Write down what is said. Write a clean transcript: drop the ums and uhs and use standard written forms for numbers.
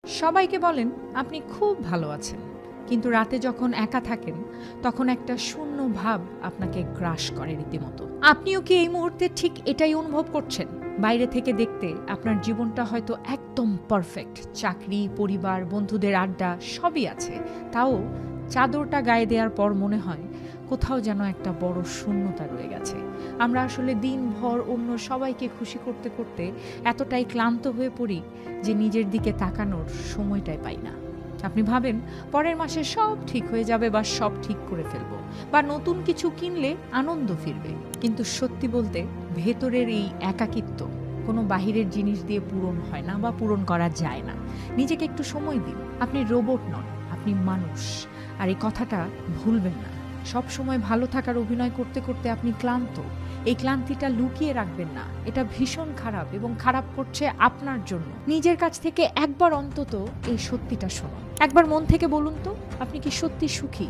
সবাইকে বলেন আপনি খুব ভালো আছেন, কিন্তু রাতে যখন একা থাকেন তখন একটা শূন্য ভাব আপনাকে গ্রাস করে রীতিমতো। আপনিও কি এই মুহূর্তে ঠিক এটাই অনুভব করছেন? বাইরে থেকে দেখতে আপনার জীবনটা হয়তো একদম পারফেক্ট, চাকরি, পরিবার, বন্ধুদের আড্ডা সবই আছে, তাও চাদরটা গায়ে দেওয়ার পর মনে হয় কোথাও যেন একটা বড় শূন্যতা রয়ে গেছে। আমরা আসলে দিনভর অন্য সবাইকে খুশি করতে করতে এতটাই ক্লান্ত হয়ে পড়ি যে নিজের দিকে তাকানোর সময়টাই পাই না। আপনি ভাবেন পরের মাসে সব ঠিক হয়ে যাবে, বা সব ঠিক করে ফেলবো, বা নতুন কিছু কিনলে আনন্দ ফিরবে। কিন্তু সত্যি বলতে ভেতরের এই একাকিত্ব কোনো বাহিরের জিনিস দিয়ে পূরণ হয় না, বা পূরণ করা যায় না। নিজেকে একটু সময় দিন। আপনি রোবট নন, আপনি মানুষ। আর এই কথাটা ভুলবেন না। সব সময় ভালো থাকার অভিনয় করতে করতে আপনি ক্লান্ত। এই ক্লান্তিটা লুকিয়ে রাখবেন না, এটা ভীষণ খারাপ, এবং খারাপ করছে আপনার জন্য। নিজের কাছ থেকে একবার অন্তত এই সত্যিটা শোনো। একবার মন থেকে বলুন তো, আপনি কি সত্যি সুখী?